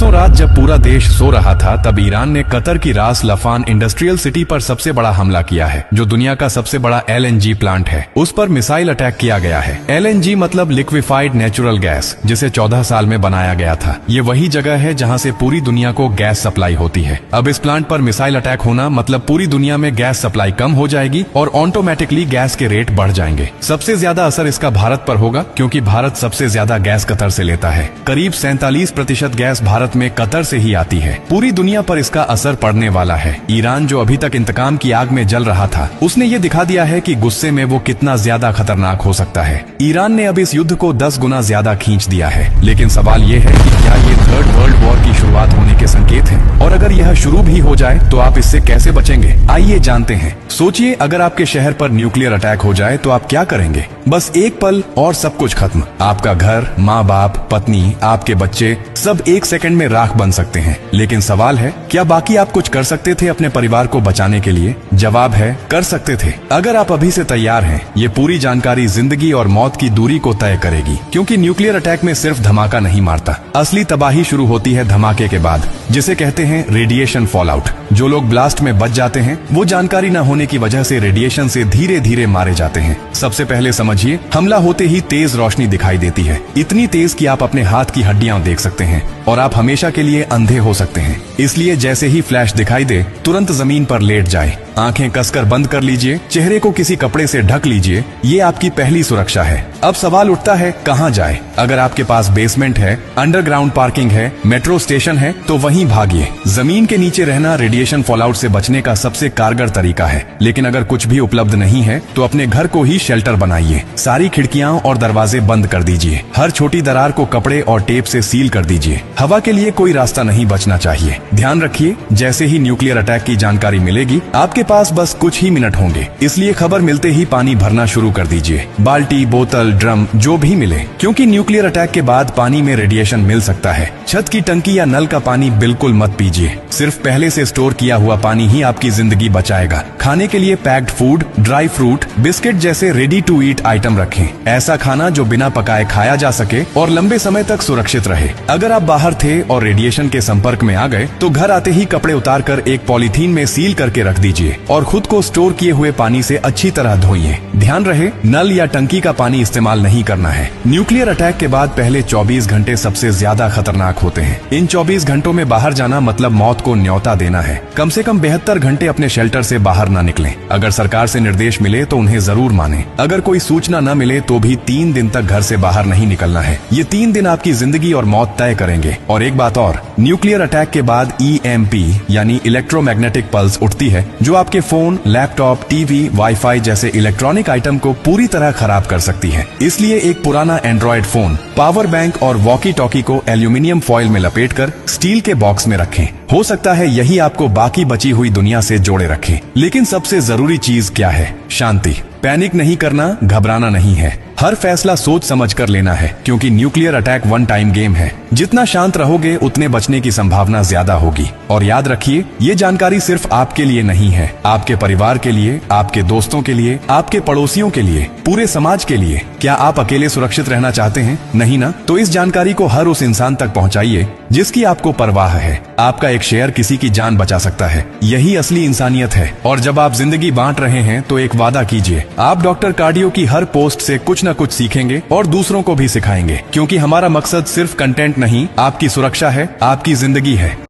परसों रात जब पूरा देश सो रहा था तब ईरान ने कतर की रास लफान इंडस्ट्रियल सिटी पर सबसे बड़ा हमला किया है, जो दुनिया का सबसे बड़ा LNG प्लांट है। उस पर मिसाइल अटैक किया गया है। LNG मतलब लिक्विफाइड नेचुरल गैस, जिसे 14 साल में बनाया गया था। ये वही जगह है जहाँ से पूरी दुनिया को गैस सप्लाई होती है। अब इस प्लांट पर मिसाइल अटैक होना मतलब पूरी दुनिया में गैस सप्लाई कम हो जाएगी और ऑटोमेटिकली गैस के रेट बढ़ जाएंगे। सबसे ज्यादा असर इसका भारत पर होगा, क्योंकि भारत सबसे ज्यादा गैस कतर से लेता है। करीब 47% गैस भारत में कतर से ही आती है। पूरी दुनिया पर इसका असर पड़ने वाला है। ईरान जो अभी तक इंतकाम की आग में जल रहा था, उसने ये दिखा दिया है कि गुस्से में वो कितना ज्यादा खतरनाक हो सकता है। ईरान ने अब इस युद्ध को 10 गुना ज्यादा खींच दिया है। लेकिन सवाल ये है कि क्या ये थर्ड वर्ल्ड वॉर की शुरुआत होने के संकेत हैं? और अगर यह शुरू भी हो जाए तो आप इससे कैसे बचेंगे? आइए जानते हैं। सोचिए, अगर आपके शहर पर न्यूक्लियर अटैक हो जाए तो आप क्या करेंगे? बस एक पल और सब कुछ खत्म। आपका घर, माँ बाप, पत्नी, आपके बच्चे सब एक सेकंड में राख बन सकते हैं। लेकिन सवाल है, क्या बाकी आप कुछ कर सकते थे अपने परिवार को बचाने के लिए? जवाब है, कर सकते थे। अगर आप अभी से तैयार हैं, ये पूरी जानकारी जिंदगी और मौत की दूरी को तय करेगी। क्योंकि न्यूक्लियर अटैक में सिर्फ धमाका नहीं मारता, असली तबाही शुरू होती है धमाके के बाद, जिसे कहते हैं रेडिएशन फॉलआउट। जो लोग ब्लास्ट में बच जाते हैं, वो जानकारी न होने की वजह से रेडिएशन से धीरे धीरे मारे जाते हैं। सबसे पहले समझिए, हमला होते ही तेज रोशनी दिखाई देती है, इतनी तेज कि आप अपने हाथ की हड्डियां देख सकते हैं और आप हमेशा के लिए अंधे हो सकते हैं। इसलिए जैसे ही फ्लैश दिखाई दे, तुरंत जमीन पर लेट जाए, आंखें कसकर बंद कर लीजिए, चेहरे को किसी कपड़े से ढक लीजिए। ये आपकी पहली सुरक्षा है। अब सवाल उठता है, कहाँ जाए? अगर आपके पास बेसमेंट है, अंडरग्राउंड पार्किंग है, मेट्रो स्टेशन है, तो वहीं भागिए। जमीन के नीचे रहना रेडिएशन फॉलआउट से बचने का सबसे कारगर तरीका है। लेकिन अगर कुछ भी उपलब्ध नहीं है तो अपने घर को ही शेल्टर बनाइए। सारी खिड़कियां और दरवाजे बंद कर दीजिए। हर छोटी दरार को कपड़े और टेप से सील कर दीजिए। हवा के लिए कोई रास्ता नहीं बचना चाहिए। ध्यान रखिए, जैसे ही न्यूक्लियर अटैक की जानकारी मिलेगी, आपके पास बस कुछ ही मिनट होंगे। इसलिए खबर मिलते ही पानी भरना शुरू कर दीजिए। बाल्टी, बोतल, ड्रम, जो भी मिले, क्योंकि न्यूक्लियर अटैक के बाद पानी में रेडिएशन मिल सकता है। छत की टंकी या नल का पानी बिल्कुल मत पीजिए। सिर्फ पहले से स्टोर किया हुआ पानी ही आपकी जिंदगी बचाएगा। खाने के लिए packed food, dry fruit, biscuit जैसे रेडी टू ईट आइटम रखें। ऐसा खाना जो बिना पकाए खाया जा सके और लंबे समय तक सुरक्षित रहे। अगर आप बाहर थे और रेडिएशन के संपर्क में आ गए तो घर आते ही कपड़े उतारकर एक पॉलीथीन में सील करके रख दीजिए और खुद को स्टोर किए हुए पानी से अच्छी तरह धोइए। ध्यान रहे, नल या टंकी का पानी इस्तेमाल नहीं करना है। न्यूक्लियर अटैक के बाद पहले 24 घंटे सबसे ज्यादा खतरनाक होते हैं। इन 24 घंटों में बाहर जाना मतलब मौत को न्योता देना है। कम से कम 72 घंटे अपने शेल्टर से बाहर न निकलें। अगर सरकार से निर्देश मिले तो उन्हें जरूर माने। अगर कोई सूचना न मिले तो भी 3 दिन तक घर से बाहर नहीं निकलना है। ये 3 दिन आपकी जिंदगी और मौत तय करेंगे। और एक बात और, न्यूक्लियर अटैक के बाद EMP यानी इलेक्ट्रोमैग्नेटिक पल्स उठती है, जो आपके फोन, लैपटॉप, टीवी, वाईफाई जैसे इलेक्ट्रॉनिक आइटम को पूरी तरह खराब कर सकती है। इसलिए एक पुराना एंड्रॉइड फोन, पावर बैंक और वॉकी टॉकी को एल्यूमिनियम फॉइल में लपेटकर स्टील के बॉक्स में रखें। हो सकता है यही आपको बाकी बची हुई दुनिया से जोड़े रखे। लेकिन सबसे जरूरी चीज क्या है? शांति। पैनिक नहीं करना, घबराना नहीं है। हर फैसला सोच समझ कर लेना है, क्योंकि nuclear attack one time game है। जितना शांत रहोगे उतने बचने की संभावना ज्यादा होगी। और याद रखिए, ये जानकारी सिर्फ आपके लिए नहीं है, आपके परिवार के लिए, आपके दोस्तों के लिए, आपके पड़ोसियों के लिए, पूरे समाज के लिए। क्या आप अकेले सुरक्षित रहना चाहते हैं? नहीं ना? तो इस जानकारी को हर उस इंसान तक पहुंचाइए जिसकी आपको परवाह है। आपका एक शेयर किसी की जान बचा सकता है। यही असली इंसानियत है। और जब आप जिंदगी बांट रहे हैं तो एक वादा कीजिए, आप डॉक्टर कार्डियो की हर पोस्ट से कुछ न कुछ सीखेंगे और दूसरों को भी सिखाएंगे। क्योंकि हमारा मकसद सिर्फ कंटेंट नहीं, आपकी सुरक्षा है, आपकी जिंदगी है।